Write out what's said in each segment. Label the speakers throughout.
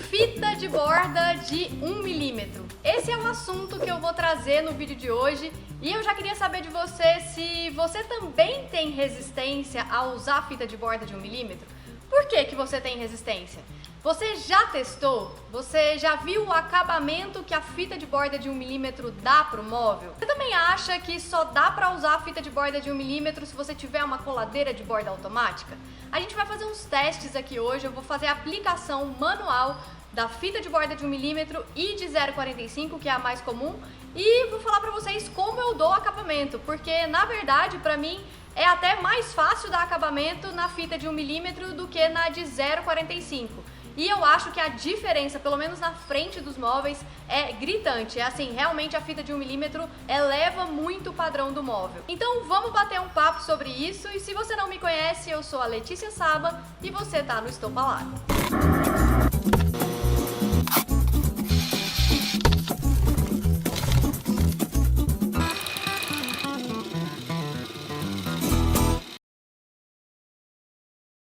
Speaker 1: Fita de borda de 1 milímetro. Esse é o assunto que eu vou trazer no vídeo de hoje e eu já queria saber de você se você também tem resistência a usar fita de borda de 1 milímetro. Por que você tem resistência? Você já testou? Você já viu o acabamento que a fita de borda de 1 milímetro dá para o móvel? Você também acha que só dá para usar a fita de borda de 1 milímetro se você tiver uma coladeira de borda automática? A gente vai fazer uns testes aqui hoje, eu vou fazer a aplicação manual da fita de borda de 1 milímetro e de 0,45, que é a mais comum, e vou falar para vocês como eu dou acabamento, porque na verdade para mim é até mais fácil dar acabamento na fita de 1 milímetro do que na de 0,45. E eu acho que a diferença, pelo menos na frente dos móveis, é gritante. É assim, realmente a fita de 1 milímetro eleva muito o padrão do móvel. Então vamos bater um papo sobre isso. E se você não me conhece, eu sou a Letícia Saba e você tá no Estou Falado.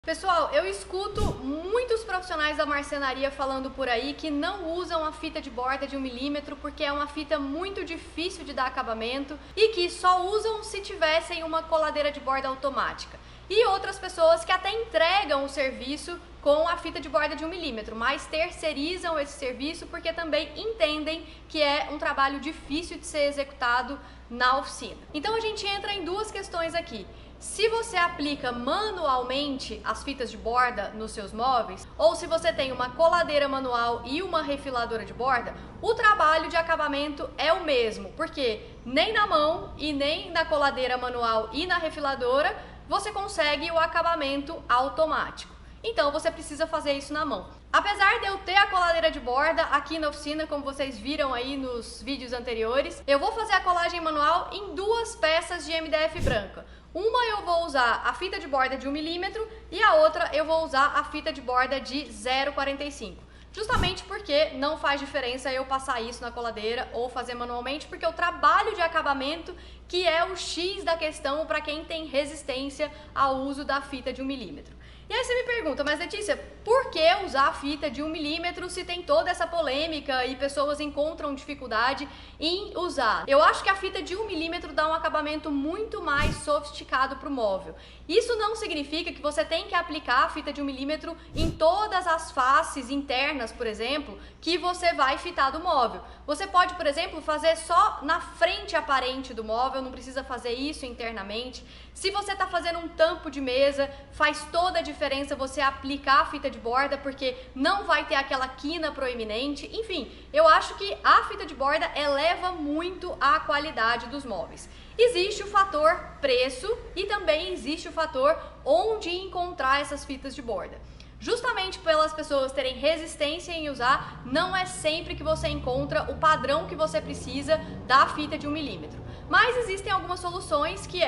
Speaker 1: Pessoal, eu escuto muitos profissionais da marcenaria falando por aí que não usam a fita de borda de 1 milímetro porque é uma fita muito difícil de dar acabamento e que só usam se tivessem uma coladeira de borda automática. E outras pessoas que até entregam o serviço com a fita de borda de 1 milímetro, mas terceirizam esse serviço porque também entendem que é um trabalho difícil de ser executado na oficina. Então a gente entra em duas questões aqui. Se você aplica manualmente as fitas de borda nos seus móveis, ou se você tem uma coladeira manual e uma refiladora de borda, o trabalho de acabamento é o mesmo, porque nem na mão e nem na coladeira manual e na refiladora você consegue o acabamento automático. Então você precisa fazer isso na mão. Apesar de eu ter a coladeira de borda aqui na oficina, como vocês viram aí nos vídeos anteriores, eu vou fazer a colagem manual em duas peças de MDF branca. Uma eu vou usar a fita de borda de 1 milímetro e a outra eu vou usar a fita de borda de 0,45. Justamente porque não faz diferença eu passar isso na coladeira ou fazer manualmente, porque o trabalho de acabamento que é o X da questão para quem tem resistência ao uso da fita de 1 milímetro. E aí você me pergunta, mas Letícia, por que usar a fita de 1 milímetro se tem toda essa polêmica e pessoas encontram dificuldade em usar? Eu acho que a fita de 1 milímetro dá um acabamento muito mais sofisticado para o móvel. Isso não significa que você tem que aplicar a fita de 1 milímetro em todas as faces internas, por exemplo, que você vai fitar do móvel. Você pode, por exemplo, fazer só na frente aparente do móvel, não precisa fazer isso internamente. Se você está fazendo um tampo de mesa, faz toda a diferença você aplicar a fita de borda, porque não vai ter aquela quina proeminente. Enfim, eu acho que a fita de borda eleva muito a qualidade dos móveis. Existe o fator preço e também existe o fator onde encontrar essas fitas de borda. Justamente pelas pessoas terem resistência em usar, não é sempre que você encontra o padrão que você precisa da fita de 1 milímetro. Mas existem algumas soluções que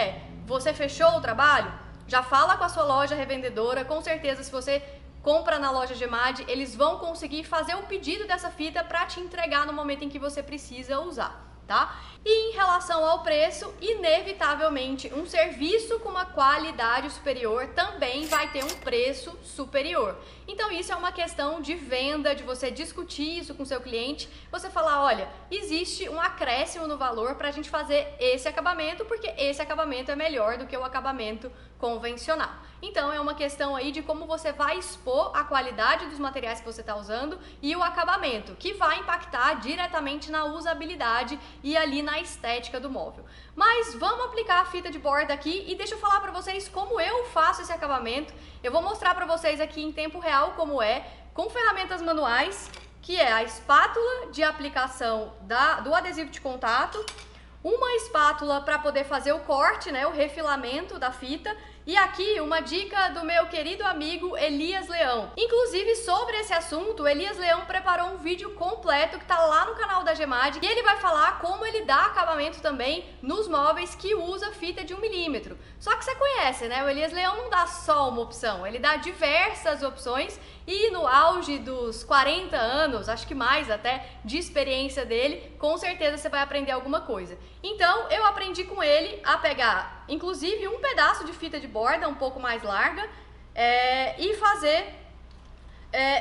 Speaker 1: você fechou o trabalho? Já fala com a sua loja revendedora, com certeza se você compra na loja Gemad, eles vão conseguir fazer o pedido dessa fita para te entregar no momento em que você precisa usar, tá? E em relação ao preço, inevitavelmente um serviço com uma qualidade superior também vai ter um preço superior. Então isso é uma questão de venda, de você discutir isso com seu cliente, você falar, olha, existe um acréscimo no valor para a gente fazer esse acabamento, porque esse acabamento é melhor do que o acabamento convencional. Então é uma questão aí de como você vai expor a qualidade dos materiais que você está usando e o acabamento, que vai impactar diretamente na usabilidade e ali na estética do móvel. Mas vamos aplicar a fita de borda aqui e deixa eu falar para vocês como eu faço esse acabamento. Eu vou mostrar para vocês aqui em tempo real como com ferramentas manuais, que é a espátula de aplicação do adesivo de contato, uma espátula para poder fazer o corte, o refilamento da fita, e aqui uma dica do meu querido amigo Elias Leão. Inclusive sobre esse assunto, o Elias Leão preparou um vídeo completo que tá lá no canal da Gemad e ele vai falar como ele dá acabamento também nos móveis que usa fita de 1 milímetro. Só que você conhece, o Elias Leão não dá só uma opção, ele dá diversas opções e no auge dos 40 anos, acho que mais até, de experiência dele, com certeza você vai aprender alguma coisa. Então eu aprendi com ele a pegar inclusive um pedaço de fita de borda um pouco mais larga e fazer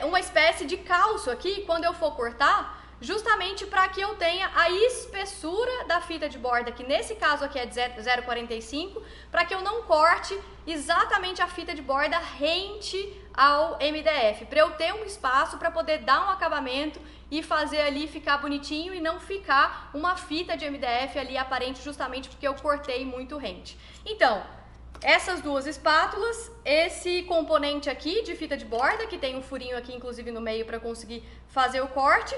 Speaker 1: uma espécie de calço aqui quando eu for cortar, justamente para que eu tenha a espessura da fita de borda, que nesse caso aqui é de 0,45, para que eu não corte exatamente a fita de borda rente ao MDF, para eu ter um espaço para poder dar um acabamento e fazer ali ficar bonitinho e não ficar uma fita de MDF ali aparente, justamente porque eu cortei muito rente. Então, essas duas espátulas, esse componente aqui de fita de borda, que tem um furinho aqui inclusive no meio para conseguir fazer o corte,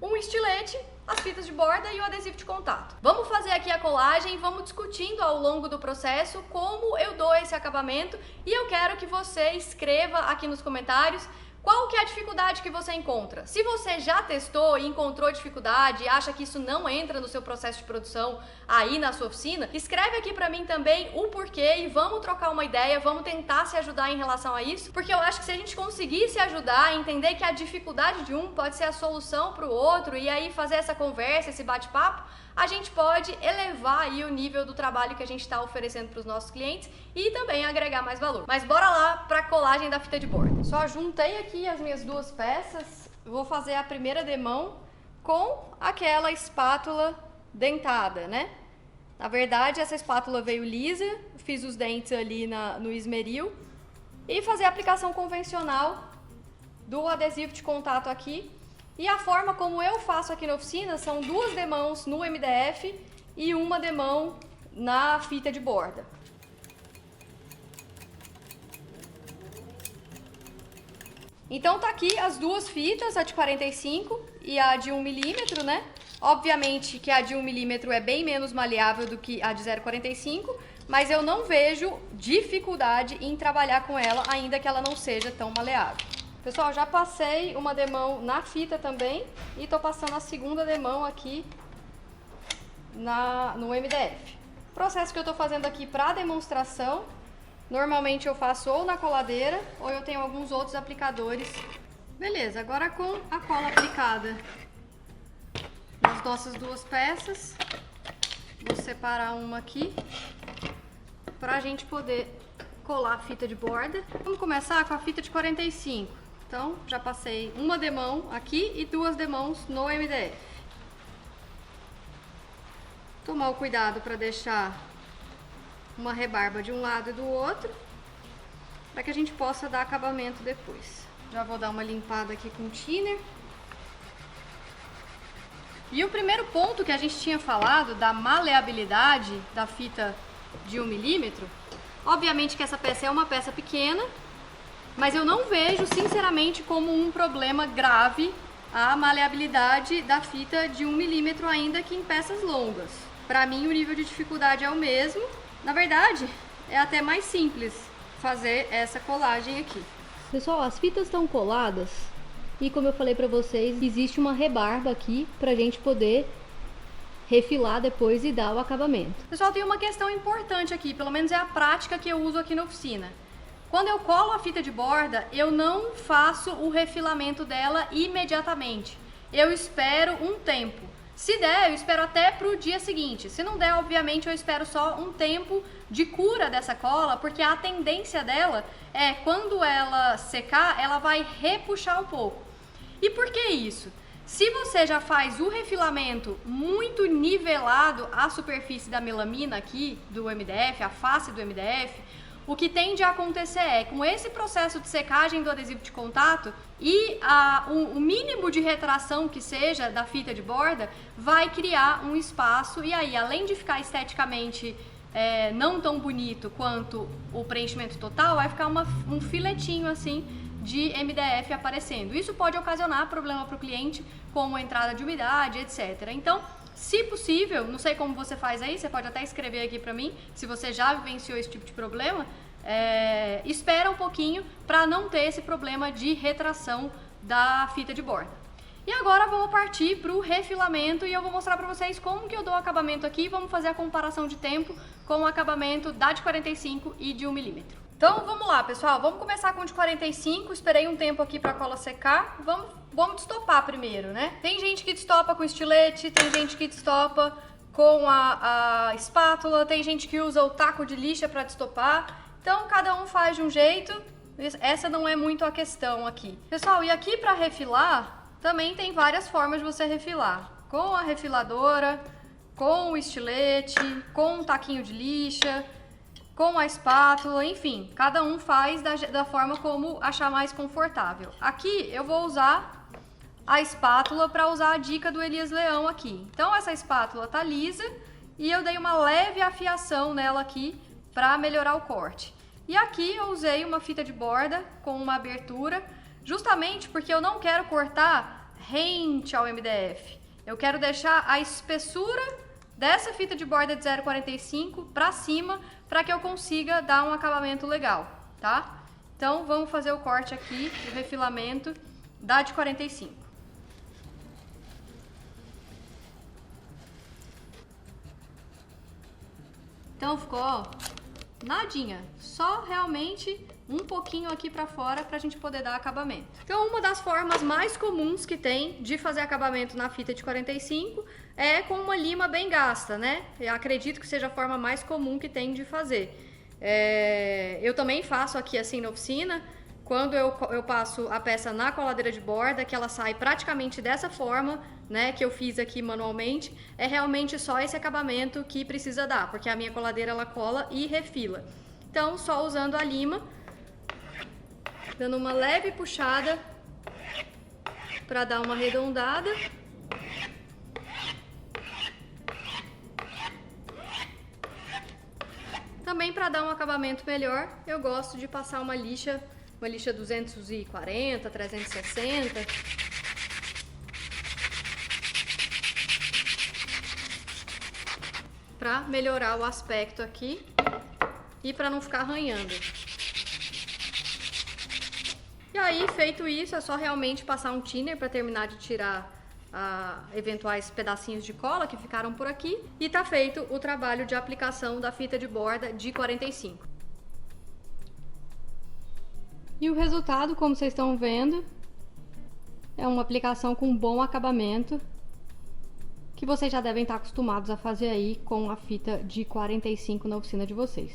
Speaker 1: um estilete, as fitas de borda e o adesivo de contato. Vamos fazer aqui a colagem e vamos discutindo ao longo do processo como eu dou esse acabamento, e eu quero que você escreva aqui nos comentários qual que é a dificuldade que você encontra. Se você já testou e encontrou dificuldade e acha que isso não entra no seu processo de produção aí na sua oficina, escreve aqui pra mim também o porquê e vamos trocar uma ideia, vamos tentar se ajudar em relação a isso, porque eu acho que se a gente conseguir se ajudar, entender que a dificuldade de um pode ser a solução pro outro e aí fazer essa conversa, esse bate-papo, a gente pode elevar aí o nível do trabalho que a gente está oferecendo para os nossos clientes e também agregar mais valor. Mas bora lá para a colagem da fita de borda. Só juntei aqui as minhas duas peças, vou fazer a primeira demão com aquela espátula dentada, né? Na verdade, essa espátula veio lisa, fiz os dentes ali no esmeril e fazer a aplicação convencional do adesivo de contato aqui. E a forma como eu faço aqui na oficina são duas demãos no MDF e uma demão na fita de borda. Então tá aqui as duas fitas, a de 45 e a de 1 milímetro, né? Obviamente que a de 1 milímetro é bem menos maleável do que a de 0,45, mas eu não vejo dificuldade em trabalhar com ela, ainda que ela não seja tão maleável. Pessoal, já passei uma demão na fita também e tô passando a segunda demão aqui no MDF. O processo que eu tô fazendo aqui para demonstração, normalmente eu faço ou na coladeira ou eu tenho alguns outros aplicadores. Beleza, agora com a cola aplicada nas nossas duas peças, vou separar uma aqui pra gente poder colar a fita de borda. Vamos começar com a fita de 45. Então, já passei uma demão aqui e duas demãos no MDF. Tomar o cuidado para deixar uma rebarba de um lado e do outro, para que a gente possa dar acabamento depois. Já vou dar uma limpada aqui com o thinner. E o primeiro ponto que a gente tinha falado da maleabilidade da fita de 1 milímetro, obviamente que essa peça é uma peça pequena, mas eu não vejo, sinceramente, como um problema grave a maleabilidade da fita de 1 milímetro, ainda que em peças longas. Para mim, o nível de dificuldade é o mesmo. Na verdade, é até mais simples fazer essa colagem aqui.
Speaker 2: Pessoal, as fitas estão coladas e, como eu falei para vocês, existe uma rebarba aqui pra gente poder refilar depois e dar o acabamento.
Speaker 1: Pessoal, tem uma questão importante aqui, pelo menos é a prática que eu uso aqui na oficina. Quando eu colo a fita de borda, eu não faço o refilamento dela imediatamente. Eu espero um tempo. Se der, eu espero até para o dia seguinte. Se não der, obviamente, eu espero só um tempo de cura dessa cola, porque a tendência dela é, quando ela secar, ela vai repuxar um pouco. E por que isso? Se você já faz o refilamento muito nivelado à superfície da melamina aqui do MDF, a face do MDF, o que tende a acontecer é, com esse processo de secagem do adesivo de contato e o mínimo de retração que seja da fita de borda, vai criar um espaço e aí, além de ficar esteticamente não tão bonito quanto o preenchimento total, vai ficar um filetinho assim de MDF aparecendo. Isso pode ocasionar problema para o cliente, como entrada de umidade, etc. Então, se possível, não sei como você faz aí, você pode até escrever aqui pra mim, se você já vivenciou esse tipo de problema, espera um pouquinho para não ter esse problema de retração da fita de borda. E agora vamos partir para o refilamento e eu vou mostrar para vocês como que eu dou o acabamento aqui, vamos fazer a comparação de tempo com o acabamento da de 45 e de 1 milímetro. Então vamos lá, pessoal, vamos começar com de 45, esperei um tempo aqui para a cola secar, vamos destopar primeiro, né? Tem gente que destopa com estilete, tem gente que destopa com a espátula, tem gente que usa o taco de lixa para destopar, então cada um faz de um jeito essa não é muito a questão aqui. Pessoal, e aqui para refilar, também tem várias formas de você refilar. Com a refiladora, com o estilete, com um taquinho de lixa, com a espátula, enfim, cada um faz da forma como achar mais confortável. Aqui eu vou usar a espátula para usar a dica do Elias Leão aqui. Então essa espátula tá lisa e eu dei uma leve afiação nela aqui para melhorar o corte. E aqui eu usei uma fita de borda com uma abertura, justamente porque eu não quero cortar rente ao MDF. Eu quero deixar a espessura dessa fita de borda de 0,45 para cima, para que eu consiga dar um acabamento legal, tá? Então vamos fazer o corte aqui, o refilamento da de 45. Então ficou, ó, nadinha, só realmente um pouquinho aqui pra fora pra gente poder dar acabamento. Então uma das formas mais comuns que tem de fazer acabamento na fita de 45 é com uma lima bem gasta, né? Eu acredito que seja a forma mais comum que tem de fazer. Eu também faço aqui assim na oficina, quando eu passo a peça na coladeira de borda, que ela sai praticamente dessa forma, né, que eu fiz aqui manualmente, é realmente só esse acabamento que precisa dar, porque a minha coladeira ela cola e refila. Então, só usando a lima, dando uma leve puxada para dar uma arredondada. Também para dar um acabamento melhor, eu gosto de passar uma lixa 240, 360. Para melhorar o aspecto aqui e para não ficar arranhando. E aí, feito isso, é só realmente passar um thinner para terminar de tirar eventuais pedacinhos de cola que ficaram por aqui. E tá feito o trabalho de aplicação da fita de borda de 45. E o resultado, como vocês estão vendo, é uma aplicação com bom acabamento, que vocês já devem estar acostumados a fazer aí com a fita de 45 na oficina de vocês.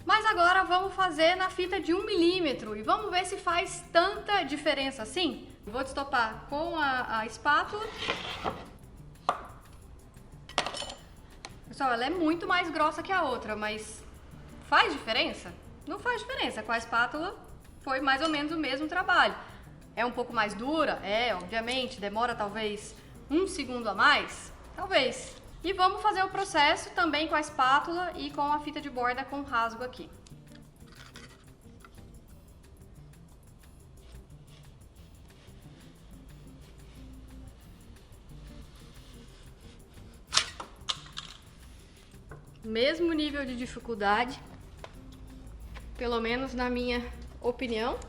Speaker 1: Mas agora vamos fazer na fita de 1 milímetro e vamos ver se faz tanta diferença assim. Vou destopar com a espátula. Pessoal, ela é muito mais grossa que a outra, mas faz diferença? Não faz diferença. Com a espátula foi mais ou menos o mesmo trabalho. É um pouco mais dura? É, obviamente. Demora talvez 1 segundo a mais? Talvez. E vamos fazer o processo também com a espátula e com a fita de borda com rasgo aqui. Mesmo nível de dificuldade, pelo menos na minha opinião.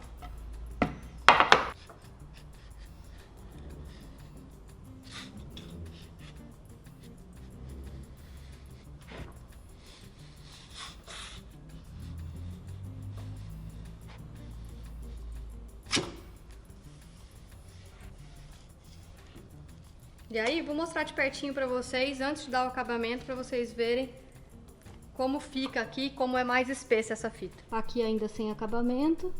Speaker 1: E aí, vou mostrar de pertinho pra vocês, antes de dar o acabamento, pra vocês verem como fica aqui, como é mais espessa essa fita. Aqui ainda sem acabamento,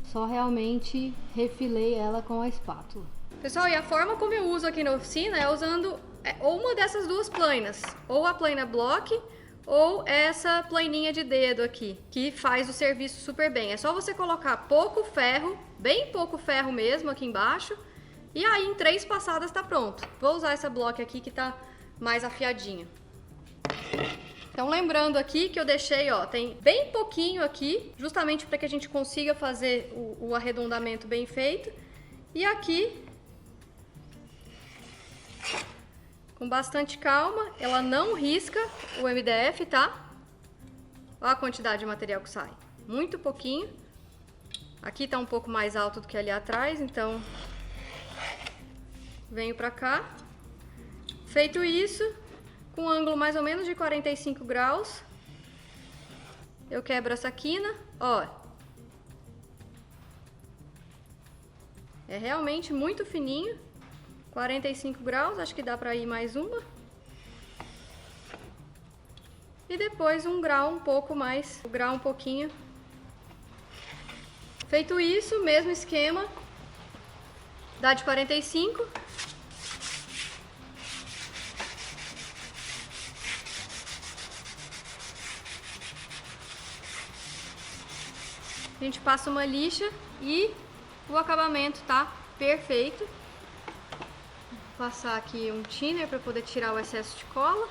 Speaker 1: só realmente refilei ela com a espátula. Pessoal, e a forma como eu uso aqui na oficina é usando ou uma dessas duas plainas, ou a plaina block, ou essa plaininha de dedo aqui, que faz o serviço super bem. É só você colocar pouco ferro, bem pouco ferro mesmo aqui embaixo, e aí em 3 passadas tá pronto. Vou usar essa block aqui que tá mais afiadinha. Então lembrando aqui que eu deixei, ó, tem bem pouquinho aqui, justamente para que a gente consiga fazer o arredondamento bem feito. E aqui, com bastante calma, ela não risca o MDF, tá? Olha a quantidade de material que sai. Muito pouquinho. Aqui tá um pouco mais alto do que ali atrás, então venho pra cá. Feito isso, com um ângulo mais ou menos de 45 graus, eu quebro essa quina, ó. É realmente muito fininho, 45 graus, acho que dá pra ir mais uma. E depois um grau um pouco mais, um grau um pouquinho Feito isso, mesmo esquema, dá de 45. A gente passa uma lixa e o acabamento tá perfeito. Vou passar aqui um thinner para poder tirar o excesso de cola.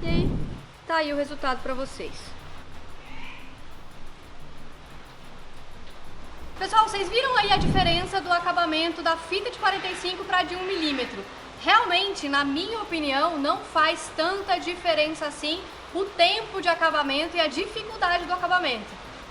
Speaker 1: E aí, tá aí o resultado para vocês. Pessoal, vocês viram aí a diferença do acabamento da fita de 45 para de 1 milímetro? Realmente, na minha opinião, não faz tanta diferença assim o tempo de acabamento e a dificuldade do acabamento.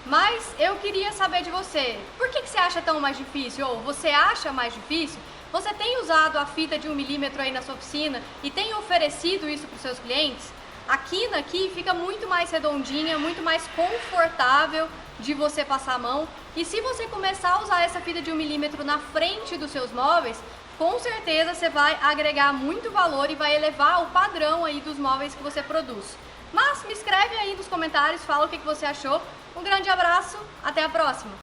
Speaker 1: Mas eu queria saber de você, por que você acha tão mais difícil? Ou você acha mais difícil? Você tem usado a fita de 1 milímetro aí na sua oficina e tem oferecido isso para os seus clientes? A quina aqui fica muito mais redondinha, muito mais confortável de você passar a mão. E se você começar a usar essa fita de 1 milímetro na frente dos seus móveis, com certeza você vai agregar muito valor e vai elevar o padrão aí dos móveis que você produz. Mas me escreve aí nos comentários, fala o que você achou. Um grande abraço, até a próxima!